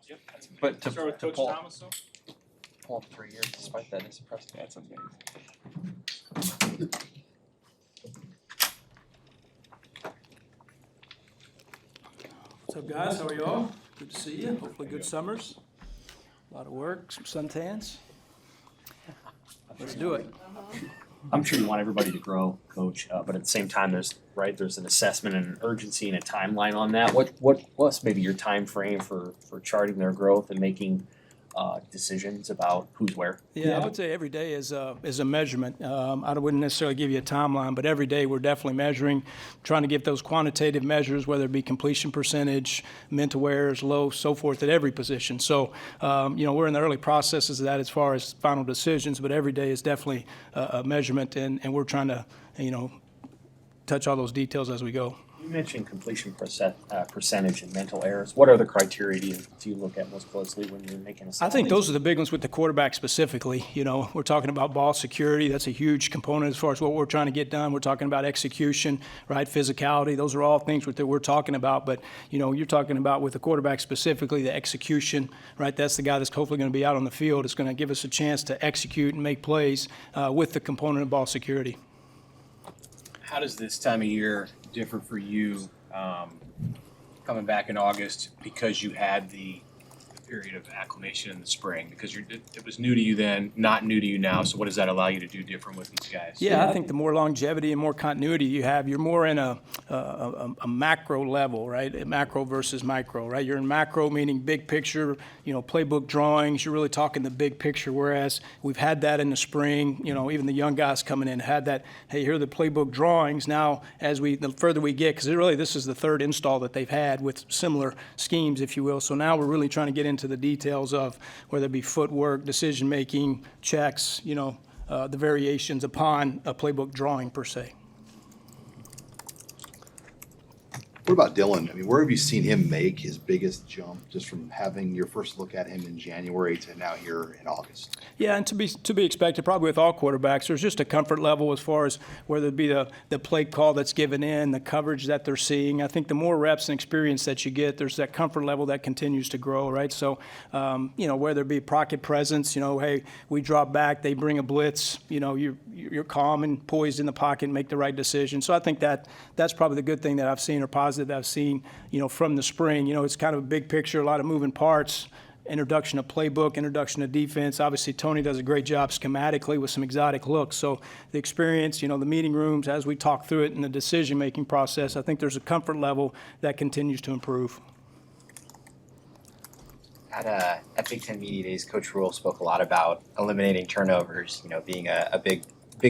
Yep. But to Start with Coach pull, Thomas, though? pull up 3 years despite that is impressive. That's amazing. What's up, guys? How are you all? Good to see you. Hopefully good summers. A lot of work, some suntans. Let's do it. I'm sure you want everybody to grow, Coach, but at the same time, there's an assessment and an urgency and a timeline on that. What's maybe your time frame for charting their growth and making decisions about who's where? Yeah, I would say every day is a measurement. I wouldn't necessarily give you a timeline, but every day we're definitely measuring, trying to get those quantitative measures, whether it be completion percentage, mental errors, low, so forth, at every position. So, we're in the early processes of that as far as final decisions, but every day is definitely a measurement, and we're trying to, touch all those details as we go. You mentioned completion percentage and mental errors. What other criteria do you look at most closely when you're making I think those are the big ones with the quarterback specifically. We're talking about ball security. That's a huge component as far as what we're trying to get done. We're talking about execution, right? Physicality. Those are all things that we're talking about. But, you're talking about with the quarterback specifically, the execution, right? That's the guy that's hopefully going to be out on the field. It's going to give us a chance to execute and make plays with the component of ball security. How does this time of year differ for you coming back in August because you had the period of acclimation in the spring? Because it was new to you then, not new to you now. So what does that allow you to do different with these guys? Yeah, I think the more longevity and more continuity you have, you're more in a macro level, right? A macro versus micro, right? You're in macro, meaning big picture, playbook drawings. You're really talking the big picture, whereas we've had that in the spring. Even the young guys coming in had that, hey, here are the playbook drawings. Now, the further we get, because this is the third install that they've had with similar schemes, if you will. So now we're really trying to get into the details of whether it be footwork, decision-making, checks, the variations upon a playbook drawing per se. What about Dylan? I mean, where have you seen him make his biggest jump just from having your first look at him in January to now here in August? Yeah, and to be expected probably with all quarterbacks. There's just a comfort level as far as whether it be the play call that's given in, the coverage that they're seeing. I think the more reps and experience that you get, there's that comfort level that continues to grow, right? So, whether it be pocket presence, hey, we drop back, they bring a blitz, you're calm and poised in the pocket and make the right decision. So I think that's probably the good thing that I've seen or positive that I've seen, from the spring. It's kind of a big picture, a lot of moving parts, introduction of playbook, introduction of defense. Obviously, Tony does a great job schematically with some exotic looks. So the experience, the meeting rooms, as we talk through it in the decision-making process, I think there's a comfort level that continues to improve. At Big Ten Media Days, Coach Rule spoke a lot about eliminating turnovers, being a big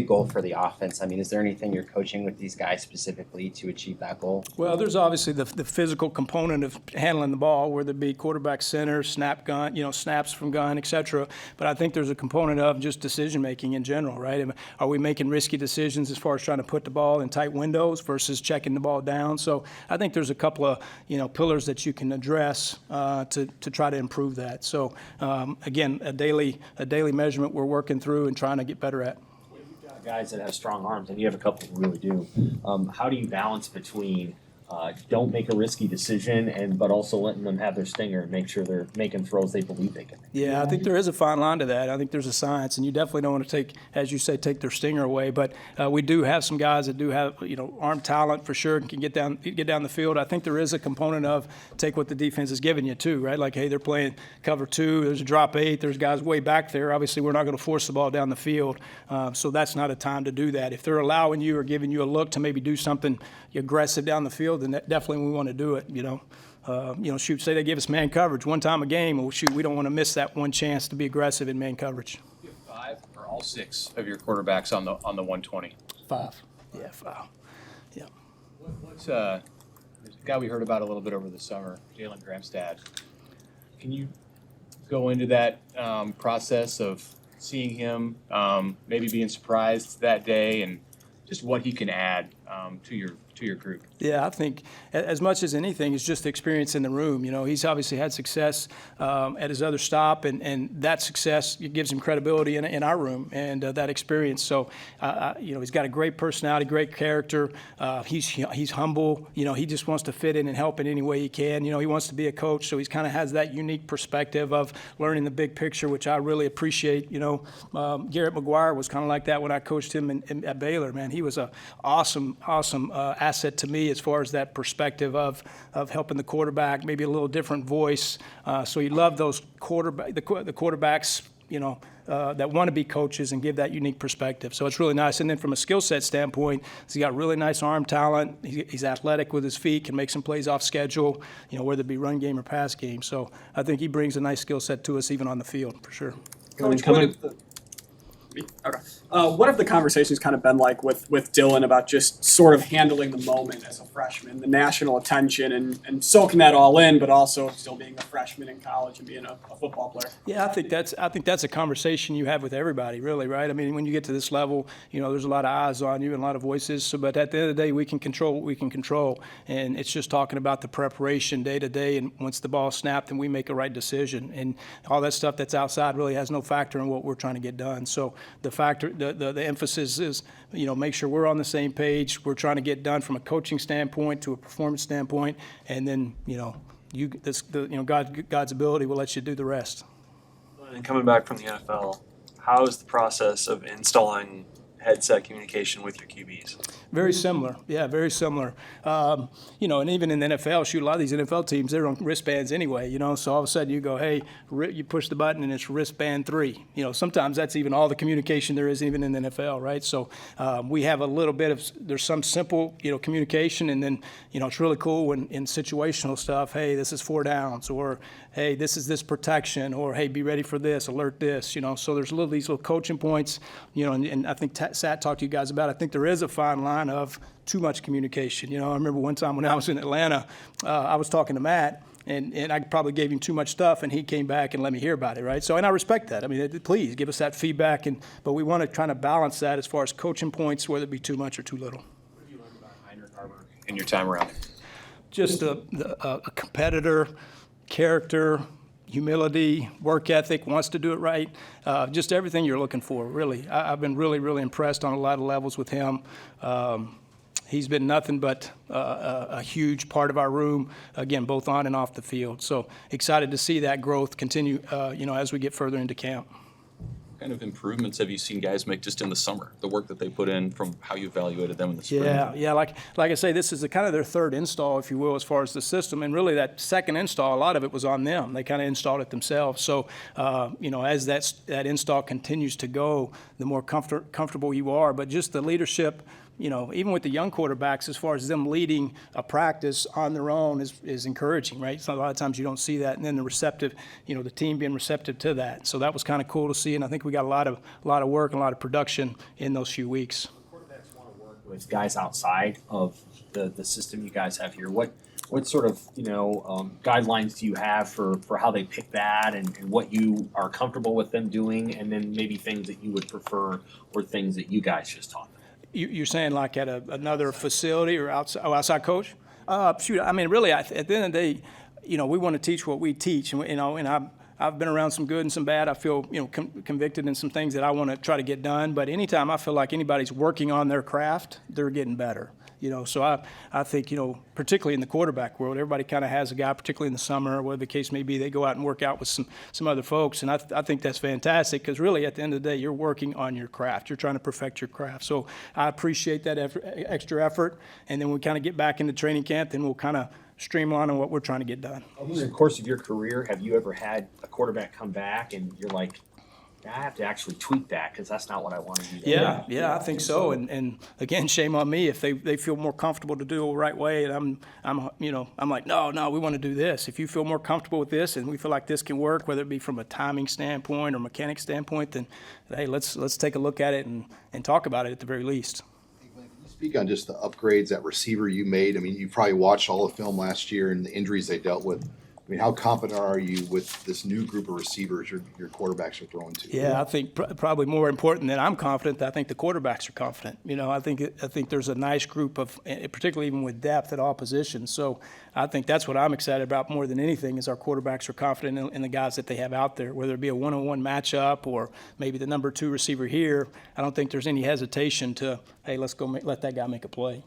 goal for the offense. I mean, is there anything you're coaching with these guys specifically to achieve that goal? Well, there's obviously the physical component of handling the ball, whether it be quarterback center, snap gun, snaps from gun, et cetera. But I think there's a component of just decision-making in general, right? Are we making risky decisions as far as trying to put the ball in tight windows versus checking the ball down? So I think there's a couple of, pillars that you can address to try to improve that. So, again, a daily measurement we're working through and trying to get better at. Guys that have strong arms, and you have a couple who really do. How do you balance between don't make a risky decision but also letting them have their stinger and make sure they're making throws they believe they can make? Yeah, I think there is a fine line to that. I think there's a science, and you definitely don't want to take, as you say, take their stinger away. But we do have some guys that do have, arm talent for sure and can get down the field. I think there is a component of take what the defense is giving you too, right? Like, hey, they're playing cover 2, there's a drop 8, there's guys way back there. Obviously, we're not going to force the ball down the field, so that's not a time to do that. If they're allowing you or giving you a look to maybe do something aggressive down the field, then definitely we want to do it, shoot, say they give us man coverage one time a game, well, shoot, we don't want to miss that one chance to be aggressive in man coverage. You have 5 or all 6 of your quarterbacks on the 120? 5. Yeah, 5. Yeah. What's there's a guy we heard about a little bit over the summer, Jalen Gramstad. Can you go into that process of seeing him, maybe being surprised that day, and just what he can add to to your group? Yeah, I think as much as anything, it's just the experience in the room. You know, he's obviously had success at his other stop, and that success gives him credibility in our room and that experience. So, you know, he's got a great personality, great character. He's humble. You know, he just wants to fit in and help in any way he can. You know, he wants to be a coach, so he's kind of has that unique perspective of learning the big picture, which I really appreciate. You know, Garrett McGuire was kind of like that when I coached him at Baylor. Man, he was a awesome asset to me as far as that perspective of helping the quarterback, maybe a little different voice. So you love those the quarterbacks, you know, that want to be coaches and give that unique perspective. So it's really nice. And then from a skill set standpoint, he's got really nice arm talent. He's athletic with his feet, can make some plays off schedule, you know, whether it be run game or pass game. So I think he brings a nice skill set to us even on the field for sure. Coach, what have the conversations kind of been like with Dylan about just sort of handling the moment as a freshman, the national attention and soaking that all in, but also still being a freshman in college and being a football player? Yeah, I think that's a conversation you have with everybody, really, right? I mean, when you get to this level, you know, there's a lot of eyes on you and a lot of voices. So, but at the end of the day, we can control what we can control, and it's just talking about the preparation day to day. And once the ball's snapped, then we make a right decision, and all that stuff that's outside really has no factor in what we're trying to get done. So the emphasis is, you know, make sure we're on the same page. We're trying to get done from a coaching standpoint to a performance standpoint, and then, you know, God's ability will let you do the rest. And coming back from the NFL, how is the process of installing headset communication with your QBs? Very similar. Yeah, very similar. You know, and even in the NFL, shoot, a lot of these NFL teams, they're on wristbands anyway, you know, so all of a sudden you go, hey, you push the button and it's wristband 3. You know, sometimes that's even all the communication there is even in the NFL, right? So we have a little bit of, there's some simple, you know, communication, and then, you know, it's really cool when in situational stuff, hey, this is 4 downs, or hey, this is this protection, or hey, be ready for this, alert this, you know. So there's these little coaching points, you know, and I think Sat talked to you guys about it. I think there is a fine line of too much communication. You know, I remember one time when I was in Atlanta, I was talking to Matt, and I probably gave him too much stuff, and he came back and let me hear about it, right? So, and I respect that. I mean, please give us that feedback, but we want to try to balance that as far as coaching points, whether it be too much or too little. What have you learned about Heinrich Arbor in your time around him? Just a competitor, character, humility, work ethic, wants to do it right, just everything you're looking for, really. I've been really, really impressed on a lot of levels with him. He's been nothing but a huge part of our room, again, both on and off the field. So excited to see that growth continue, you know, as we get further into camp. What kind of improvements have you seen guys make just in the summer, the work that they put in from how you evaluated them in the spring? Yeah, like I say, this is kind of their third install, if you will, as far as the system. And really that second install, a lot of it was on them. They kind of installed it themselves. So, you know, as that install continues to go, the more comfortable you are. But just the leadership, you know, even with the young quarterbacks, as far as them leading a practice on their own is encouraging, right? So a lot of times you don't see that, and then the team being receptive to that. So that was kind of cool to see, and I think we got a lot of work and a lot of production in those few weeks. Quarterbacks want to work with guys outside of the system you guys have here. What sort of, you know, guidelines do you have for how they pick that, and what you are comfortable with them doing, and then maybe things that you would prefer or things that you guys just taught them? You're saying like at another facility or outside coach? Shoot, I mean, really, at the end of the day, you know, we want to teach what we teach, and you know, and I've been around some good and some bad. I feel, you know, convicted in some things that I want to try to get done. But anytime I feel like anybody's working on their craft, they're getting better. You know, so I think, you know, particularly in the quarterback world, everybody kind of has a guy, particularly in the summer, or whatever the case may be, they go out and work out with some other folks. And I think that's fantastic, because really at the end of the day, you're working on your craft. You're trying to perfect your craft. So I appreciate that extra effort. And then we kind of get back into training camp, then we'll kind of streamline on what we're trying to get done. Over the course of your career, have you ever had a quarterback come back and you're like, I have to actually tweak that because that's not what I want to do. Yeah, I think so. And again, shame on me if they feel more comfortable to do it the right way, and I'm like, no, we want to do this. If you feel more comfortable with this, and we feel like this can work, whether it be from a timing standpoint or mechanic standpoint, then hey, let's take a look at it and talk about it at the very least. Can you speak on just the upgrades at receiver you made? I mean, you probably watched all the film last year and the injuries they dealt with I mean, how confident are you with this new group of receivers your quarterbacks are throwing to? Yeah, I think probably more important than I'm confident, I think the quarterbacks are confident. I think there's a nice group of, particularly even with depth at all positions. So I think that's what I'm excited about more than anything is our quarterbacks are confident in the guys that they have out there, whether it be a one-on-one matchup or maybe the number 2 receiver here. I don't think there's any hesitation to, hey, let's go let that guy make a play.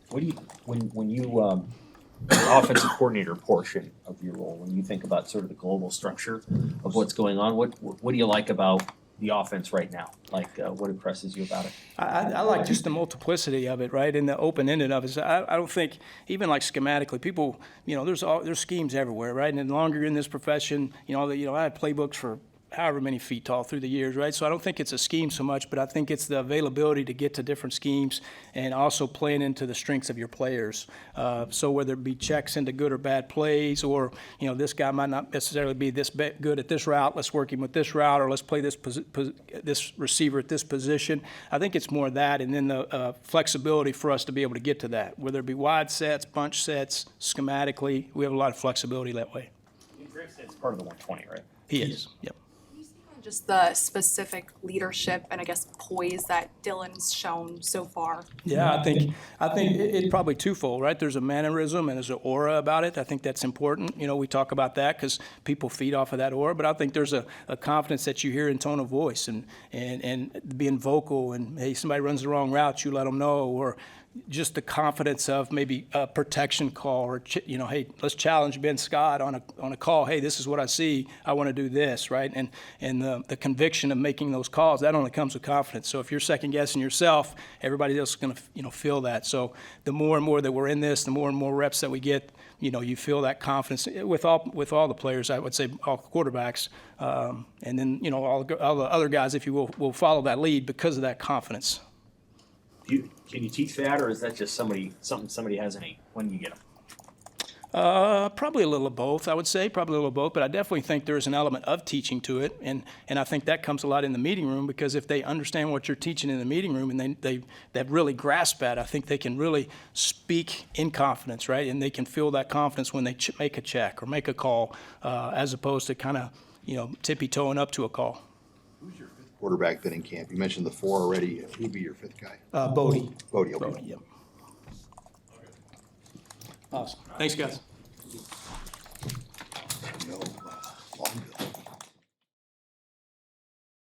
What do you, when you, the offensive coordinator portion of your role, when you think about sort of the global structure of what's going on, what do you like about the offense right now? Like, what impresses you about it? I like just the multiplicity of it, right, and the open-ended of it. I don't think, even like schematically, people, there's schemes everywhere, right, and the longer you're in this profession, I had playbooks for however many feet tall through the years, right? So I don't think it's a scheme so much, but I think it's the availability to get to different schemes and also playing into the strengths of your players. So whether it be checks into good or bad plays, or this guy might not necessarily be this good at this route, let's work him with this route, or let's play this receiver at this position. I think it's more that, and then the flexibility for us to be able to get to that, whether it be wide sets, bunch sets, schematically, we have a lot of flexibility that way. Griff said it's part of the 120, right? He is, yep. Just the specific leadership and I guess poise that Dylan's shown so far. Yeah, I think it's probably twofold, right? There's a mannerism and there's an aura about it. I think that's important. We talk about that because people feed off of that aura, but I think there's a confidence that you hear in tone of voice and being vocal and, hey, somebody runs the wrong route, you let them know, or just the confidence of maybe a protection call or, hey, let's challenge Ben Scott on a call. Hey, this is what I see. I want to do this, right? And the conviction of making those calls, that only comes with confidence. So if you're second guessing yourself, everybody else is going to feel that. So the more and more that we're in this, the more and more reps that we get, you feel that confidence with all the players. I would say all quarterbacks, and then all the other guys, if you will follow that lead because of that confidence. Can you teach that, or is that just something somebody has in when you get them? Probably a little of both, I would say, probably a little of both, but I definitely think there's an element of teaching to it, and I think that comes a lot in the meeting room, because if they understand what you're teaching in the meeting room and they really grasp that, I think they can really speak in confidence, right? And they can feel that confidence when they make a check or make a call, as opposed to kind of, tippy-toeing up to a call. Who's your 5th quarterback then in camp? You mentioned the 4 already. Who would be your 5th guy? Bodie. Bodie, okay. Bodie, yep. Awesome. Thanks, guys.